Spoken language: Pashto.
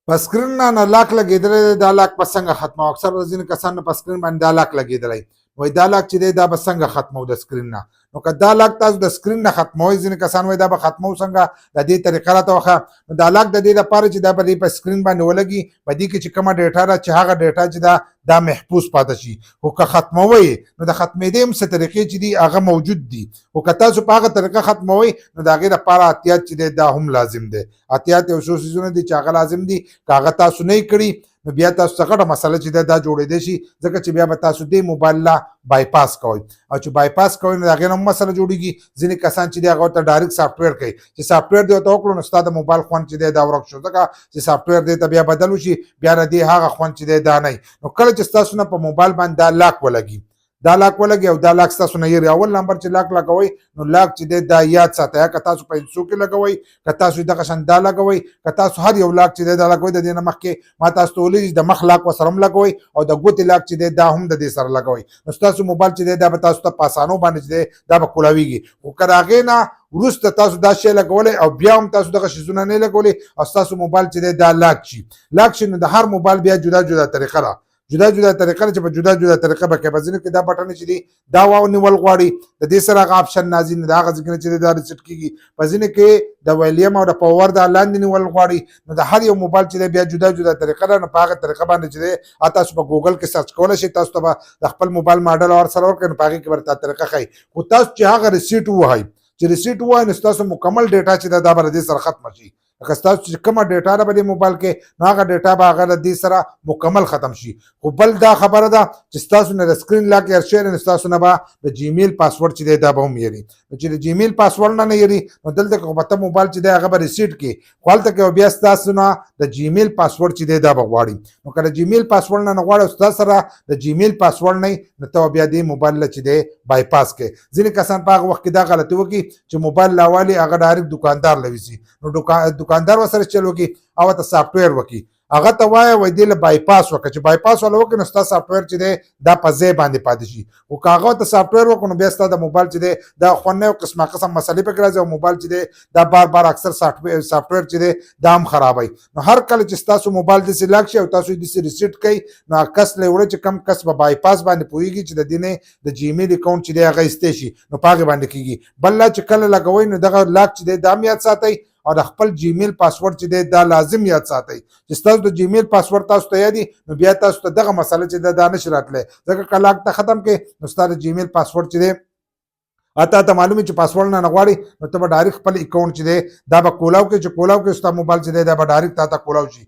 په سکرین نه لاک لګېدلی دا لاک به څنګه ختمو اکثر ځینې کسان په سکرین باندې دا لاک لګېدلی وای دا لاک چې دی دا به څنګه ختمو د سکرین نه نو که دا لاک تاسو د سکرین نه ختموئ ځینې کسان وایي دا به ختمو څنګه د دې طریقه راته وښه نو دا لاک د دې لپاره چې دا به دې په سکرین باندې ولګي په دې کې چې کومه ډیټا ده چې هغه ډیټا چې دا محفوظ پاتې شي خو که ختموئ نو د ختمېدې هم څه طریقې چې دي هغه موجود دي خو که تاسو په هغه طریقه ختموئ نو د هغې لپاره احتیاط چې دی دا هم لازم دی احتیاط یو څو څیزونه دي چې هغه لازم دي که هغه تاسو نه کړي نو بیا تاسو څه غټه مسله چې دا جوړېدی شي ځکه چې بیا به تاسو دې موبایل لا بایپاس کوئ او چې بایپاس کوئ نو د هغې نه هم مسله جوړېږي ځینې کسان چې دی هغه ورته ډایرکټ سافټویر کوي چې سافټویر دې ورته وکړو نو ستا د موبایل خوند چې دی دا ورک شو ځکه چې سافټویر دې ته بیا بدل وشي بیا د دې هغه خوند چې دی دا نه نو کله چې ستاسو نه په موبایل باندې دا لاک ولګي دا لاک ولګي او دا لاک ستاسو نه یېري اول نمبر چې لاک لګوئ نو لاک چې دی دا یاد ساتئ که تاسو په انسو کې لګوئ که تاسو دغه شان دا لګوئ که تاسو هر یو لاک چې دی دا لګوئ د دې نه مخکې ما تاسو ته ویلي د مخ لاک ورسره هم لګوئ او د ګوتې لاک چې دی دا هم د دې سره لګوئ نو ستاسو موبایل چې دی دا به تاسو ته په اسانو باندې چې دی دا به کولاویږي خو که د هغې نه وروسته تاسو دا شی لګولی او بیا هم تاسو دغه شیزونه نه لګولی او ستاسو موبایل چې دی دا لاک شي نو د هر موبایل بیا جدا جدا طریقه ده جدا جدا طریقه چې په جدا جدا طریقه به کې په ځینو کې دا بټن چې دي دا ونیول غواړي د دې سره هغه آپشن راځي نو د هغه ځای نه چې دا ریسټ کېږي په ځینو کې د ویلیم او د پاور دا لاندې نیول غواړي نو د هر یو موبایل چې دی بیا جدا جدا طریقه ده نو په هغه طریقه باندې چې دی تاسو په ګوګل کې سرچ کولی شئ تاسو ته به د خپل موبایل ماډل ورسره ورکړي نو په هغې کې به درته طریقه ښایي خو تاسو چې هغه ریسیټ ووهئ چې ریسیټ ووایي نو ستاسو مکمل ډیټا چې دا به د دې سره ختمه شي لکه ستاسو چې کومه ډیټا ده په دې موبایل کې نو هغه ډیټا به هغه د دې سره مکمل ختم شي خو بل دا خبره ده چې ستاسو نه د سکرین لاک هېر شوی نو ستاسو نه به د جیمیل پاسورډ چې دی دا به هم هېري نو چې د جیمیل پاسورډ نه هېري نو دلته که به ته موبایل چې دی هغه به ریسیټ کړي خو هلته کې بیا ستاسو نه د جیمیل پاسورډ چې دی دا به غواړي نو که د جیمیل پاسورډ نه غواړي او ستا سره د جیمیل پاسورډ نه نو ته بیا دې موبایل چې دی بایپاس کړي ځینې کسان په هغه وخت کې دا غلطي وکړي چې موبایل راوالي هغه ډایرکټ دکاندار له ویسي نو دکاندار ورسره چل وکړي او ته سافټویر وکړي هغه ته وایه وایي دې له بایپاس وکړه چې بایپاس والا وکړي نو ستا سافټویر چې دی دا په ځای باندې پاتې شي خو که هغه ته سافټویر وکړو نو بیا ستا د موبایل چې دی دا خوند نه یو قسمه قسم مسلې پکې راځي او موبایل چې دی دا بار بار اکثر سافټویر چې دی دا هم خرابوي نو هر کله چې ستاسو موبایل داسې لاک شي او تاسو یې داسې ریسیټ کوئ نو هغه کس له وړه چې کم کس په بایپاس باندې پوهېږي چې د دې نه د جیمیل اکاونټ چې دی هغه ایستی شي نو په هغې باندې کېږي بل لا چې کله لګوئ نو دغه لاک چې دی دا هم یاد ساتئ او د خپل جیمیل پاسورډ چې دی دا لازم یاد ساتئ چې ستاسو د جیمیل پاسورډ تاسو ته یادي نو بیا تاسو ته دغه مسله چې دا نشي راتلی ځکه که لاک ته ختم کړې نو ستا د جیمیل پاسورډ چې دی ته معلومه چې پاسورډ نه غواړي نو ته به ډایرکټ خپل اکاونټ چې دی دا به کولاو کې چې کولاو کې ستا موبایل چې دی دا به ډایرکټ تا ته کولاو شي